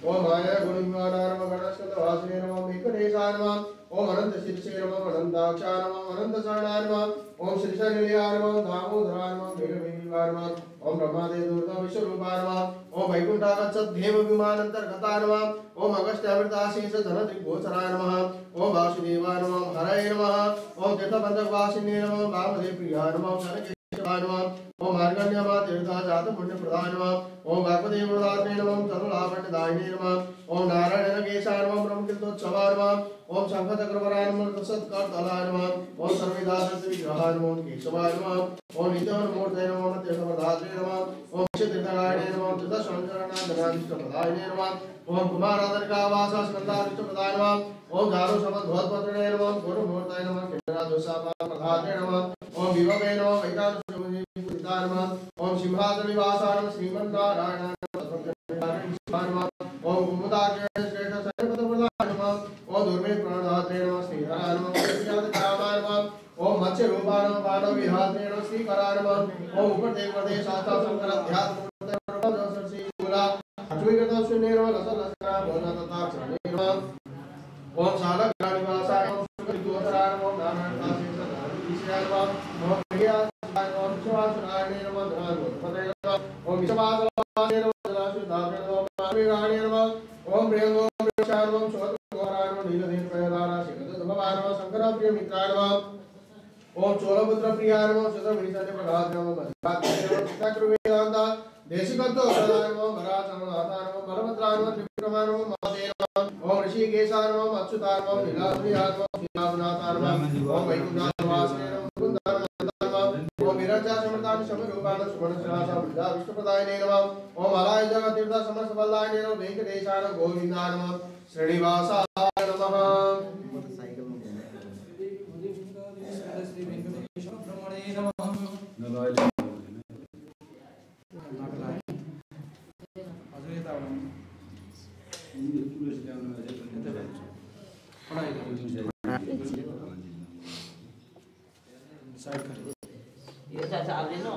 ओम माया गुणिमानाय नमः गणस्कंदवासिने नमः वेंकटेशाय नमः ओम अनंत शीर्षे नमः अनंताक्षाय नमः अनंत शरणाय नमः ओम श्री शैलेयाय नमः दामोदराय नमः वीरवेंकटाय नमः ओम ब्रह्मादेव दुर्गा विश्वरूपाय नमः ओम वैकुंठागच्छत् देव विमानंतर्गताय नमः ओम अगस्त्यामृताशेष धनत्रिगोचराय नमः ओम वासुदेवाय नमः हरये नमः ओम तीर्थबंधकवासिने नमः वामदेव प्रियाय नमः शरणकेशवाय नमः ओम मार्गण्यमा तीर्था जात पुण्य प्रदाय नमः ओम वाग्देव प्रदात्रे नमः चरुलाभण्डदायिने नमः ओम नारायण केशाय नमः ब्रह्मकीर्तोत्सवाय नमः ओम शंखचक्रवराय नमः सत्कर्तलाय नमः ओम सर्वदासस्य विग्रहाय नमः केशवाय नमः ओम नित्यमूर्तये नमः तीर्थप्रदात्रे नमः ओम तीर्थगायिने नमः तीर्थशरणनाथनादिष्टप्रदायिने नमः ओम कुमारादर्गावासा स्कन्दादिष्टप्रदाय नमः ओम जारो समद्भवत्पत्रे नमः गुरुमूर्तये नमः केशराजोषापाप्रदात्रे नमः ओम विभवे नमः वैतानुष्ठमुनिपुरिताय नमः ओम सिंहासननिवासाय नमः श्रीमन्नारायणाय नमः ओम कुमुदाग्रय श्रेष्ठ सर्वपदप्रदाय नमः ओम दुर्मेध प्रणदात्रे नमः श्रीधराय नमः विद्याधराय नमः ओम मत्स्य रूपाय नमः मानव विहात्रे नमः श्रीकराय नमः ओम उपदेव प्रदेश शास्त्र शंकर अध्यात्म श्री गुला अद्वैत शून्य नमः लसलसना बोधनाथाक्षरणे नमः ओम शालग्रानिवासाय नमः सुखदोषराय नमः नारायणाय नमः ओम प्रियाय नमः विश्वासराय नमः धनागोपते नमः ओम विश्वासराय नमः जलाशुद्धाय नमः मार्गाय नमः ओम प्रियंगो प्रियशाय नमः शोधगोराय नमः नीलदेव प्रयदारा शिखदभवाय नमः शंकरप्रिय मित्राय नमः ओम चोलपुत्र प्रियाय नमः शतविंशति प्रभात नमः चक्रवेदांता देशिकत्व प्रदाय नमः भराचमनाथाय नमः बलभद्राय नमः त्रिविक्रमाय नमः महादेव नमः ओम ऋषिकेशाय नमः अच्युताय नमः लीलाप्रियाय नमः श्रीनाथनाथाय नमः ओम वैकुंठवासिने नमः मुकुंदाय नमः ओम विरजा समर्ताय समरूपाय सुवर्णश्रासा वृद्धा विष्णुप्रदायिने नमः ओम अलाय जगतीर्थ समस्तबलायिने नमः वेंकटेशाय नमः गोविंदाय नमः श्रीनिवासाय नमः श्री वेंकटेश्वर ब्रह्मणे नमः ये चाचा आप लेना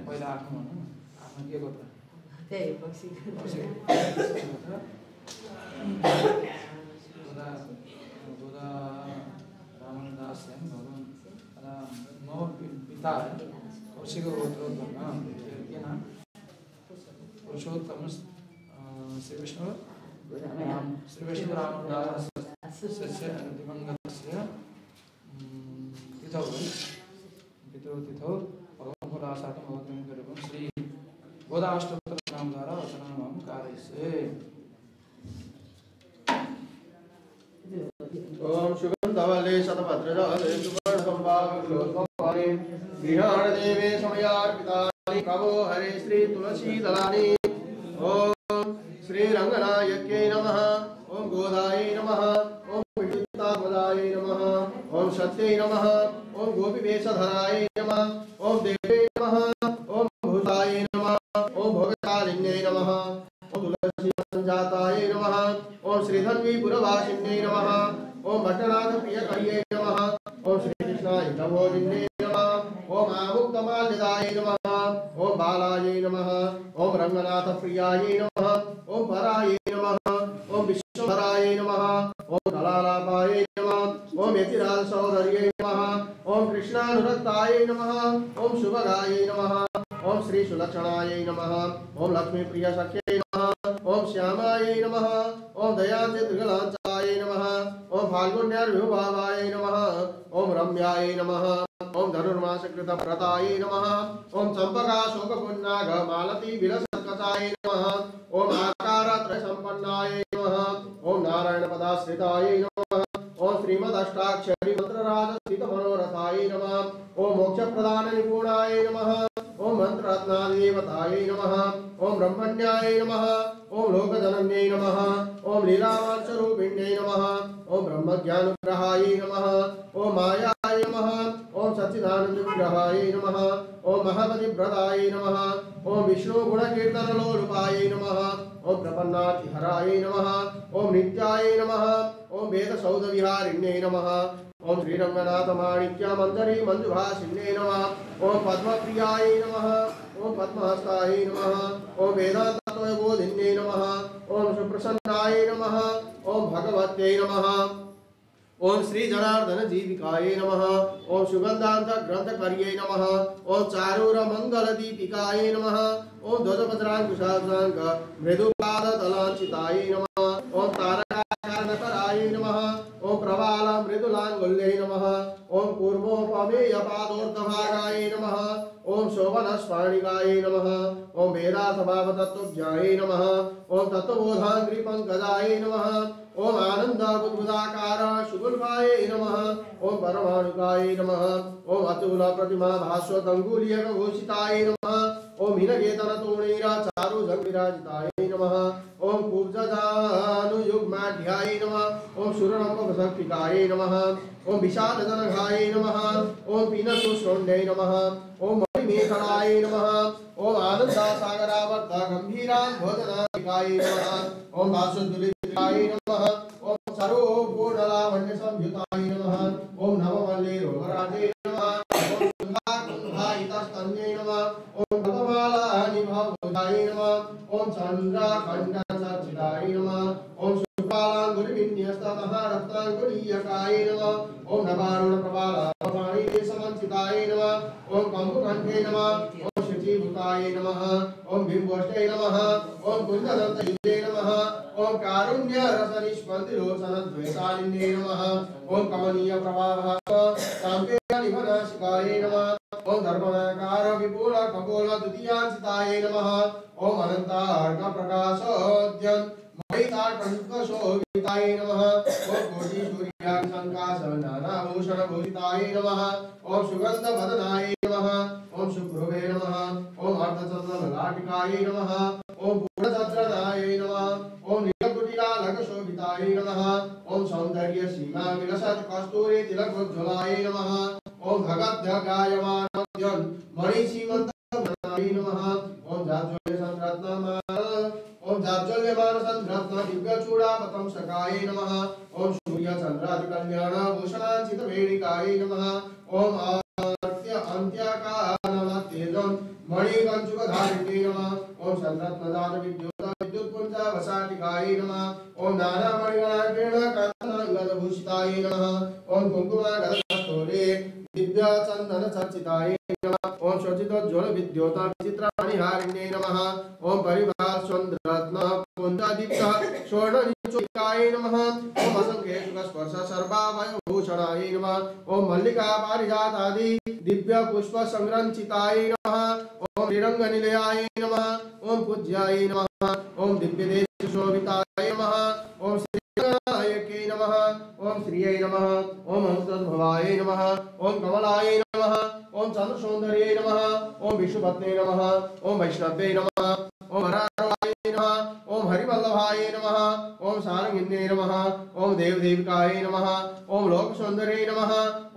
पहिला आफ्नो के गर्दा त्यही पक्षी रामदास भगवान नौ पिता है उसी को के नाम पुरुषोत्तम श्री विष्णु रामदास दिवंगत तिथौ तिथौ भगवान को रासातम भगवान करूँ श्री गोदाष्टोत्तर नाम द्वारा वचनानाम कार्यसे ओम सुगंधवल्ले शतभद्रजाले सुवर्णसंभागलोकपाले गृहाणदेवे समयार्पितानि प्रभो हरे श्री तुलसी दलानि ओम श्री रंगनायक्यै नमः ओम गोदायै नमः ओम विद्युतापदायै नमः ओम सत्यै नमः ओम गोपीवेशधरायै नमः ओम देवे नमः ओम भूतायै नमः ओम भोगशालिन्यै नमः ओम तुलसी संजातायै नमः ओम श्रीधन्वी पुरवासिन्यै नमः ओम भट्टनाथ प्रियकर्यै नमः ओम श्री कृष्णाय नमोजिन्यै नमः ओम आमुक्तमाल्यदायै नमः ओम बालायै नमः ओम रंगनाथ प्रियायै नमः ओम परायै नमः ओम विश्वभरायै नमः ओम कलालापायै नमः ओम यतिराज सौदर्यै नमः ओम कृष्णानुरक्तायै नमः ओम शुभगायै नमः ओम श्री सुलक्षणायै नमः ओम लक्ष्मी प्रिय सख्यै नमः ओम श्यामायै नमः ओम दयाचितगलांचायै नमः ओम फाल्गुन्यार्विभावायै नमः ओम रम्यायै नमः ओम धनुर्मासकृतव्रतायै नमः ओम चंपका शोकपुन्नाग मालती विलसत्कचायै नमः ओम आकारत्रय संपन्नायै नमः ओम नारायण पदाश्रितायै नमः ओम श्रीमदष्टाक्षरी मंत्रराज स्थित मनोरथायै नमः ओम मोक्ष प्रदान निपुणायै नमः ओम मंत्ररत्नादेवतायै नमः ओम ब्रह्मण्यायै नमः ओम लोकजनन्यै नमः ओम लीलावांशरूपिण्यै नमः ओम ब्रह्मज्ञानुग्रहायै नमः ओम मायायै नमः ओम सच्चिदानंद विग्रहायै नमः ओम महापतिव्रतायै नमः ओम विष्णु गुणकीर्तनलोलुपायै नमः। ओम प्रपन्नातिहरायै नमः। ओम नित्यायै नमः। ओम वेदसौधविहारिण्यै नमः। ओम श्रीरंगनाथ माणिक्य मंजरी मंजुभाषिण्यै नमः। ओम पद्मप्रियायै नमः। ओम पद्महस्तायै नमः। ओम वेदान्ततत्त्वबोधिन्यै नमः। ओम सुप्रसन्नायै नमः। ओम भगवत्यै नमः। ओम श्री जनार्दन जीविकायै नमः। ओम सुगंधांत ग्रंथकर्यै नमः। ओम चारूर मंगल दीपिकायै नमः। ओम ध्वजपत्रांकुशांक मृदुपाद दलांचितायै नमः। ओम तारकाकारणकरायै नमः। ओम प्रबाल मृदुलांगुल्यै नमः। ओम पूर्वोपमेय पादोर्धभागायै नमः। ओम शोभनस्फाणिकायै नमः। ओम वेदार्थभावतत्त्वज्ञायै नमः। ओम तत्त्वबोधांग्रि पंकजायै नमः। ओम आनंद बुद्बुदाकार शुगुल्भायै नमः। ओम परमाणुकायै नमः। ओम अतुल प्रतिमा भास्वतंगुलीय घोषितायै नमः। ओम हिनकेतन तोणीरा चारु जगविराजितायै नमः। ओम कुब्जजानुयुग्माढ्यायै नमः। ओम सुररंभ भक्तिकायै नमः। ओम विशालजनघायै नमः। ओम पीनसुश्रोण्यै नमः। ओम मणिमेखलायै नमः। ओम आनंदसागरावर्त गंभीराभोजनायिकायै नमः। ओम भास्वद्विलितायै नमः। ओम सर्वपूर्णलावण्य संयुतायै नमः। ओम नवमल्लीरोगराजै नमः। ओम सुधाकुंभायितस्तन्यै नमः। ओम भवमालानिभवोजायै नमः। ओम चन्द्रखण्डसर्जितायै नमः। ओम शुक्लांगुलिविन्यस्तमहारत्नांगुलीयकायै नमः। ओम नवारुणप्रबालाभवाणीदेशमञ्चितायै नमः। ओम कम्बुकण्ठे नमः। ओम शुचिभूतायै नमः। ओम बिम्बोष्ठे नमः। ओम कुन्ददन्तयुजे नमः। ओम कारुण्यरसनिष्पन्दिलोचनद्वैतालिन्ये नमः। ओम कमनीयप्रभावः साम्पेयनिभनाशिकायै नमः। ओम धर्मनाकार विपुल कपोल द्वितीयांसितायै नमः। ओम अनन्तार्घप्रकाशोद्यन् मणिताटङ्कशोभितायै नमः। ओम कोटिसूर्याङ्काशनानाभूषणभूषितायै नमः। ओम सुगन्धवदनायै नमः। ओम शुभ्रुवे नमः। ओम अर्धचन्द्रललाटिकायै नमः। ओम पूर्णचन्द्रनायै नमः। ओम नीलकुटिलालकशोभितायै नमः। ओम सौन्दर्यसीमा विलसत् कस्तूरी तिलकोज्ज्वलायै नमः। ओम भगद्गायमानोद्यन् मणिसीमन्तनायै नमः। ओम जाज्वल्यमानसंरत्न दिव्यचूडापतंसकायै नमः। ओम सूर्यचन्द्रादिकल्याणभूषणाञ्चितवेणिकायै नमः। ओम अंत्यकालमत्येजं मणिकञ्चुकधारिण्यै नमः। ओम संरत्नजातविद्युत्पुञ्जवसाटिकायै नमः। ओम नानामणिगणाकिरणकान्तनाङ्गदभूषितायै नमः। ओम कुङ्कुमगदकस्तूरे दिव्यचन्दनचर्चितायै नमः। ओम शोचितोज्ज्वलविद्योतविचित्रमणिहारिण्यै नमः। ओम परिभाषन्द्रत्नपुञ्जदीप्त स्वर्णनिचुकायै नमः। ओम असंख्येशुकस्पर्श सर्वाभयभूषणायै नमः। ओम मल्लिका पारिजातादि दिव्यपुष्पसंरञ्चितायै नमः। ओम श्रीरङ्गनिलयायै नमः। ओम पूज्यायै नमः। ओम दिव्यदेशशोभितायै नमः। ओम श्रीनायकै नमः। ओम श्रियै नमः। ओम अंशोद्भवायै नमः। ओम कमलायै नमः। ओम चन्द्रसौन्दर्यै नमः। ओम विष्णुपत्न्यै नमः। ओम वैष्णव्यै नमः। ओम हराय नमः। ओम हरिवल्लभाय नमः। ओम सारंगिन्यै नमः। ओम देवदेविकायै नमः। ओम लोकसुन्दर्यै नमः।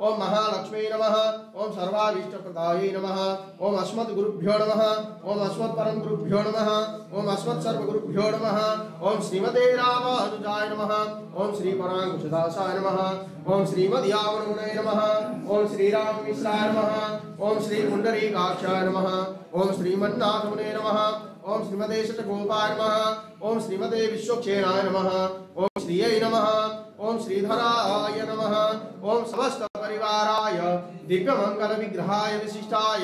ओम महालक्ष्मी नमः। ओम सर्वाभीष्टप्रदायै नमः। ओम अस्मद्गुरुभ्यो नमः। ओम अस्मत्परमगुरुभ्यो नमः। ओम अस्मत्सर्वगुरुभ्यो नमः। ओम श्रीमते रामानुजाय नमः। ओम श्रीपराङ्कुशदासाय नमः। ओम श्रीमद्यावनमुनये नमः। ओम श्रीराममिश्राय नमः। ओम श्रीपुण्डरीकाक्षाय नमः। ओम श्रीमन्नाथमुने नमः। ओम श्रीमते शतगोपाय नमः। ओम श्रीमते विश्वक्षेणाय नमः। ओम श्रीयै नमः। ओम श्रीधराय नमः। ओम समस्त परिवाराय दिव्यमंगल विग्रहाय विशिष्टाय